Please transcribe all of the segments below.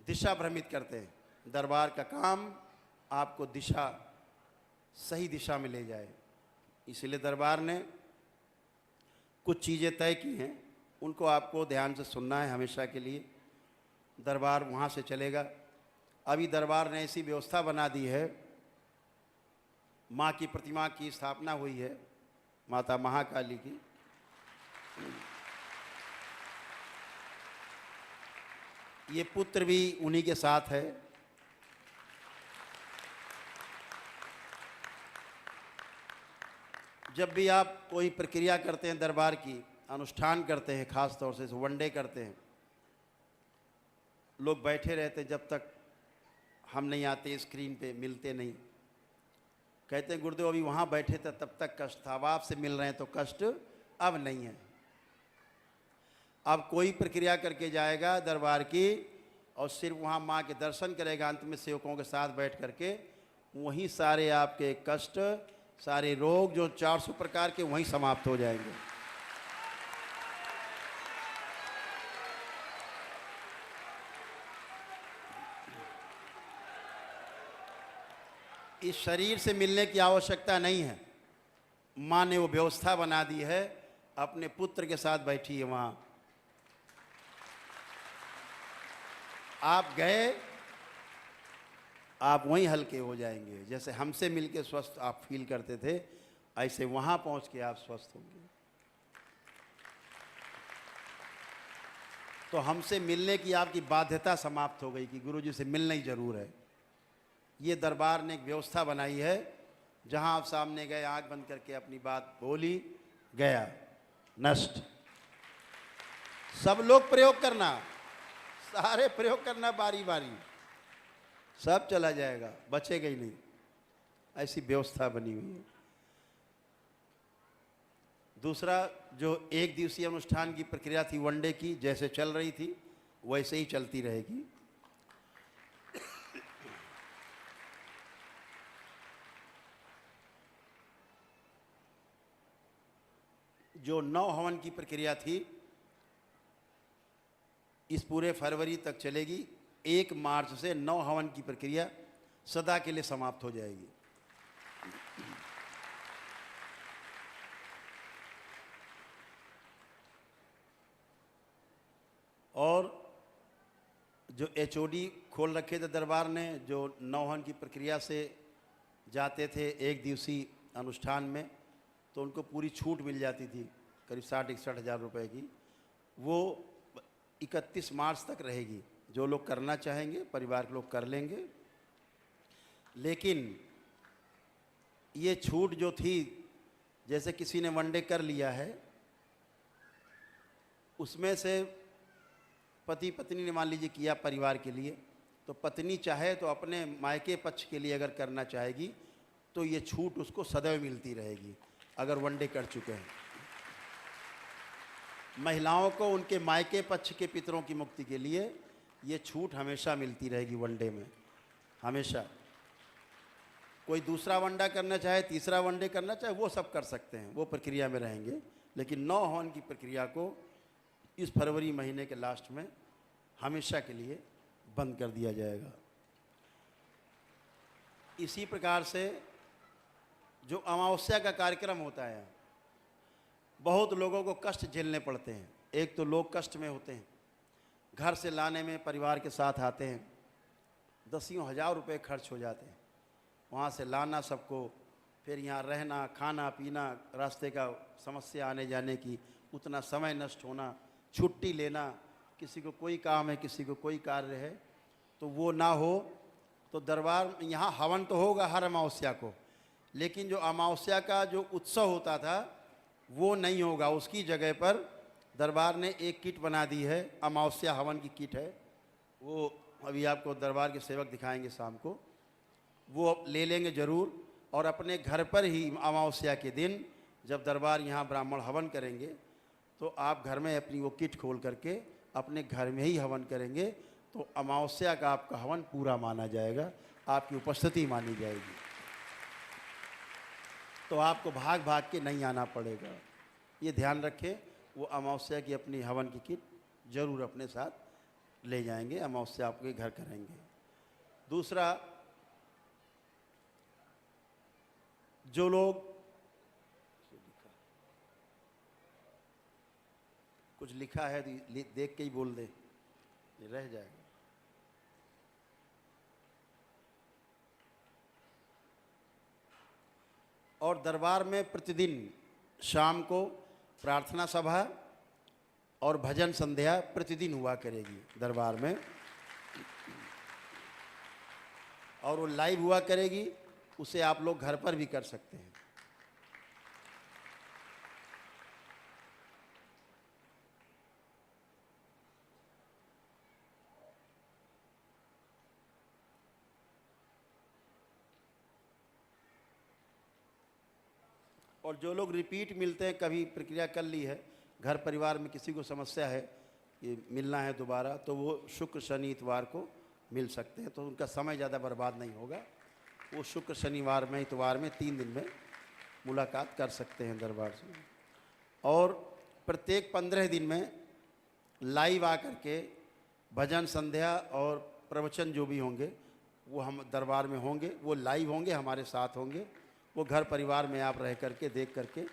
दिशा भ्रमित करते हैं। दरबार का काम आपको दिशा, सही दिशा में ले जाए। इसलिए दरबार ने कुछ चीज़ें तय की हैं, उनको आपको ध्यान से सुनना है हमेशा के लिए। दरबार वहाँ से चलेगा। अभी दरबार ने ऐसी व्यवस्था बना दी है, माँ की प्रतिमा की स्थापना हुई है, माता महाकाली की। ये पुत्र भी उन्हीं के साथ है। जब भी आप कोई प्रक्रिया करते हैं, दरबार की अनुष्ठान करते हैं, खास तौर से वनडे करते हैं, लोग बैठे रहते हैं जब तक हम नहीं आते, स्क्रीन पे मिलते नहीं। कहते हैं गुरुदेव अभी वहाँ बैठे थे तब तक कष्ट था, अब आपसे मिल रहे हैं तो कष्ट अब नहीं है। अब कोई प्रक्रिया करके जाएगा दरबार की और सिर्फ वहाँ माँ के दर्शन करेगा, अंत में सेवकों के साथ बैठ करके, वहीं सारे आपके कष्ट, सारे रोग जो 400 प्रकार के, वहीं समाप्त हो जाएंगे। इस शरीर से मिलने की आवश्यकता नहीं है। माँ ने वो व्यवस्था बना दी है, अपने पुत्र के साथ बैठी है वहाँ। आप गए, आप वहीं हल्के हो जाएंगे। जैसे हमसे मिलके स्वस्थ आप फील करते थे, ऐसे वहाँ पहुँच के आप स्वस्थ होंगे। तो हमसे मिलने की आपकी बाध्यता समाप्त हो गई कि गुरुजी से मिलना ही जरूर है। ये दरबार ने एक व्यवस्था बनाई है, जहाँ आप सामने गए, आंख बंद करके अपनी बात बोली, गया, नष्ट। सब लोग प्रयोग करना, सारे प्रयोग करना बारी बारी, सब चला जाएगा, बचेगा ही नहीं। ऐसी व्यवस्था बनी हुई है। दूसरा, जो एक दिवसीय अनुष्ठान की प्रक्रिया थी वनडे की, जैसे चल रही थी वैसे ही चलती रहेगी। जो 9 हवन की प्रक्रिया थी, इस पूरे फरवरी तक चलेगी। 1 मार्च से 9 हवन की प्रक्रिया सदा के लिए समाप्त हो जाएगी। और जो HOD खोल रखे थे दरबार ने, जो 9 हवन की प्रक्रिया से जाते थे एक दिवसीय अनुष्ठान में, तो उनको पूरी छूट मिल जाती थी, करीब 60-61 हज़ार रुपये की। वो 31 मार्च तक रहेगी। जो लोग करना चाहेंगे, परिवार के लोग कर लेंगे। लेकिन ये छूट जो थी, जैसे किसी ने वनडे कर लिया है, उसमें से पति पत्नी ने मान लीजिए किया परिवार के लिए, तो पत्नी चाहे तो अपने मायके पक्ष के लिए अगर करना चाहेगी तो ये छूट उसको सदैव मिलती रहेगी, अगर वनडे कर चुके हैं। महिलाओं को उनके मायके पक्ष के पितरों की मुक्ति के लिए ये छूट हमेशा मिलती रहेगी वनडे में, हमेशा। कोई दूसरा वनडा करना चाहे, तीसरा वनडे करना चाहे, वो सब कर सकते हैं, वो प्रक्रिया में रहेंगे। लेकिन 9 हवन की प्रक्रिया को इस फरवरी महीने के लास्ट में हमेशा के लिए बंद कर दिया जाएगा। इसी प्रकार से जो अमावस्या का कार्यक्रम होता है, बहुत लोगों को कष्ट झेलने पड़ते हैं। एक तो लोग कष्ट में होते हैं, घर से लाने में परिवार के साथ आते हैं, 10 हज़ार रुपये खर्च हो जाते हैं, वहाँ से लाना सबको, फिर यहाँ रहना, खाना पीना, रास्ते का समस्या आने जाने की, उतना समय नष्ट होना, छुट्टी लेना, किसी को कोई काम है, किसी को कोई कार्य है, तो वो ना हो। तो दरबार यहाँ हवन तो होगा हर अमावस्या को, लेकिन जो अमावस्या का जो उत्सव होता था वो नहीं होगा। उसकी जगह पर दरबार ने एक किट बना दी है, अमावस्या हवन की किट है। वो अभी आपको दरबार के सेवक दिखाएंगे शाम को, वो ले लेंगे ज़रूर। और अपने घर पर ही अमावस्या के दिन जब दरबार यहाँ ब्राह्मण हवन करेंगे, तो आप घर में अपनी वो किट खोल करके अपने घर में ही हवन करेंगे, तो अमावस्या का आपका हवन पूरा माना जाएगा, आपकी उपस्थिति मानी जाएगी। तो आपको भाग भाग के नहीं आना पड़ेगा। ये ध्यान रखें, वो अमावस्या की अपनी हवन की किट जरूर अपने साथ ले जाएंगे, अमावस्या आपके घर करेंगे। दूसरा, जो लोग कुछ लिखा है देख के ही बोल दे, रह जाएगा। और दरबार में प्रतिदिन शाम को प्रार्थना सभा और भजन संध्या प्रतिदिन हुआ करेगी दरबार में, और वो लाइव हुआ करेगी, उसे आप लोग घर पर भी कर सकते हैं। और जो लोग रिपीट मिलते हैं, कभी प्रक्रिया कर ली है, घर परिवार में किसी को समस्या है कि मिलना है दोबारा, तो वो शुक्र शनि इतवार को मिल सकते हैं, तो उनका समय ज़्यादा बर्बाद नहीं होगा। वो शुक्र शनिवार में इतवार में 3 दिन में मुलाकात कर सकते हैं दरबार से। और प्रत्येक 15 दिन में लाइव आकर के भजन संध्या और प्रवचन जो भी होंगे वो हम दरबार में होंगे, वो लाइव होंगे, हमारे साथ होंगे। वो घर परिवार में आप रह करके देख करके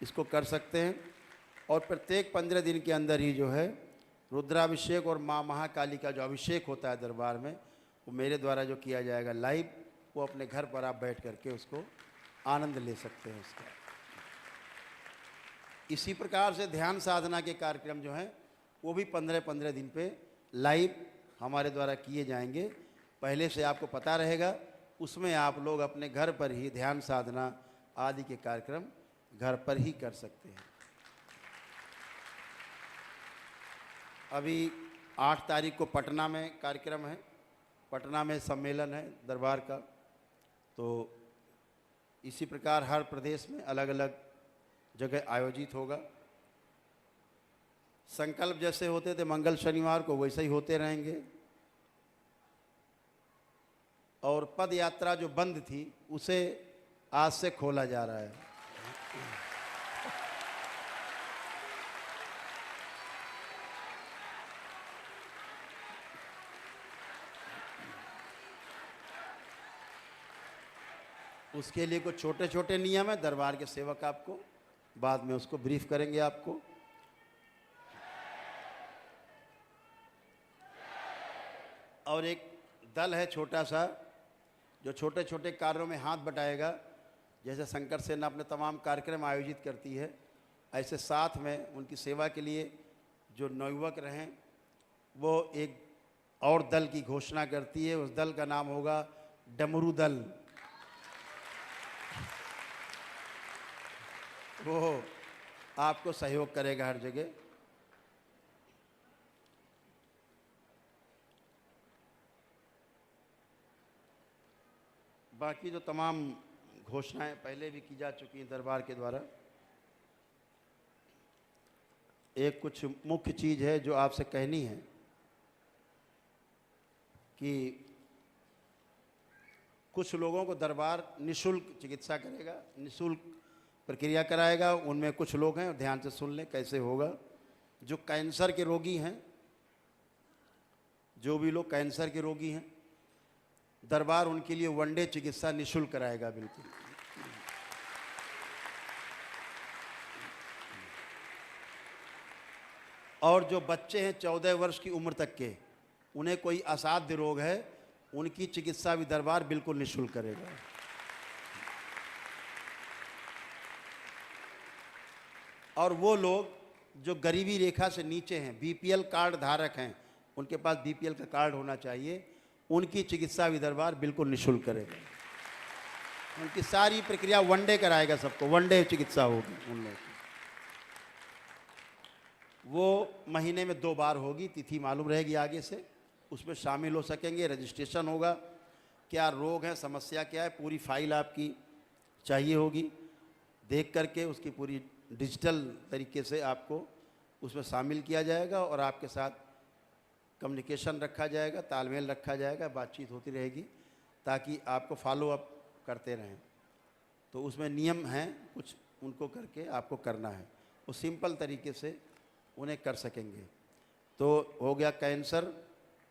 इसको कर सकते हैं। और प्रत्येक 15 दिन के अंदर ही जो है रुद्राभिषेक और माँ महाकाली का जो अभिषेक होता है दरबार में, वो मेरे द्वारा जो किया जाएगा लाइव, वो अपने घर पर आप बैठ करके उसको आनंद ले सकते हैं उसका। इसी प्रकार से ध्यान साधना के कार्यक्रम जो हैं वो भी 15-15 दिन पे लाइव हमारे द्वारा किए जाएंगे। पहले से आपको पता रहेगा, उसमें आप लोग अपने घर पर ही ध्यान साधना आदि के कार्यक्रम घर पर ही कर सकते हैं। अभी 8 तारीख को पटना में कार्यक्रम है, पटना में सम्मेलन है दरबार का। तो इसी प्रकार हर प्रदेश में अलग अलग जगह आयोजित होगा। संकल्प जैसे होते थे मंगल शनिवार को, वैसे ही होते रहेंगे। और पद यात्रा जो बंद थी उसे आज से खोला जा रहा है। उसके लिए कुछ छोटे छोटे नियम है, दरबार के सेवक आपको बाद में उसको ब्रीफ करेंगे आपको। और एक दल है छोटा सा जो छोटे छोटे कार्यों में हाथ बटाएगा। जैसे शंकर सेना अपने तमाम कार्यक्रम आयोजित करती है, ऐसे साथ में उनकी सेवा के लिए जो नवयुवक रहें वो एक और दल की घोषणा करती है। उस दल का नाम होगा डमरू दल। वो आपको सहयोग करेगा हर जगह। बाकी जो तमाम घोषणाएं पहले भी की जा चुकी हैं दरबार के द्वारा, एक कुछ मुख्य चीज़ है जो आपसे कहनी है कि कुछ लोगों को दरबार निःशुल्क चिकित्सा करेगा, निःशुल्क प्रक्रिया कराएगा। उनमें कुछ लोग हैं, ध्यान से सुन लें कैसे होगा। जो कैंसर के रोगी हैं, जो भी लोग कैंसर के रोगी हैं, दरबार उनके लिए वनडे चिकित्सा निःशुल्क कराएगा बिल्कुल। और जो बच्चे हैं 14 वर्ष की उम्र तक के, उन्हें कोई असाध्य रोग है, उनकी चिकित्सा भी दरबार बिल्कुल निःशुल्क करेगा। और वो लोग जो गरीबी रेखा से नीचे हैं, बीपीएल कार्ड धारक हैं, उनके पास बीपीएल का कार्ड होना चाहिए, उनकी चिकित्सा भी दरबार बिल्कुल निःशुल्क करेगा। उनकी सारी प्रक्रिया वनडे कराएगा, सबको वनडे चिकित्सा होगी उन लोगों की। वो महीने में 2 बार होगी, तिथि मालूम रहेगी आगे से, उसमें शामिल हो सकेंगे। रजिस्ट्रेशन होगा, क्या रोग है, समस्या क्या है, पूरी फाइल आपकी चाहिए होगी। देख करके उसकी पूरी डिजिटल तरीके से आपको उसमें शामिल किया जाएगा और आपके साथ कम्युनिकेशन रखा जाएगा, तालमेल रखा जाएगा, बातचीत होती रहेगी ताकि आपको फॉलो अप करते रहें। तो उसमें नियम हैं कुछ, उनको करके आपको करना है। वो सिंपल तरीके से उन्हें कर सकेंगे। तो हो गया कैंसर,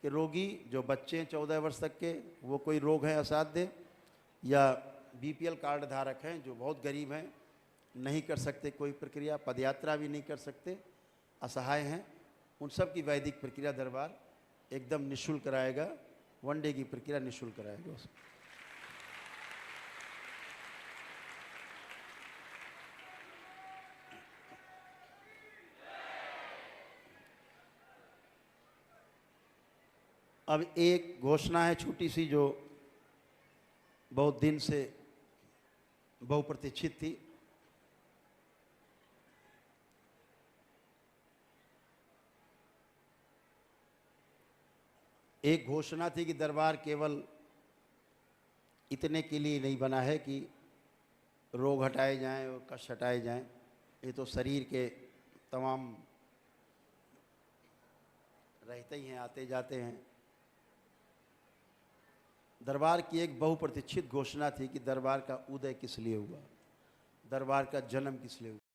कि रोगी जो बच्चे हैं 14 वर्ष तक के, वो कोई रोग है असाध्य, या बीपीएल कार्ड धारक हैं जो बहुत गरीब हैं, नहीं कर सकते कोई प्रक्रिया, पदयात्रा भी नहीं कर सकते, असहाय हैं, उन सब की वैदिक प्रक्रिया दरबार एकदम निःशुल्क कराएगा। 1 डे की प्रक्रिया निःशुल्क कराएगा उसमें। अब एक घोषणा है छोटी सी जो बहुत दिन से बहुप्रतीक्षित थी। एक घोषणा थी कि दरबार केवल इतने के लिए नहीं बना है कि रोग हटाए जाएं और कष्ट हटाए जाएं, ये तो शरीर के तमाम रहते ही हैं, आते जाते हैं। दरबार की एक बहुप्रतीक्षित घोषणा थी कि दरबार का उदय किस लिए हुआ, दरबार का जन्म किस लिए हुआ।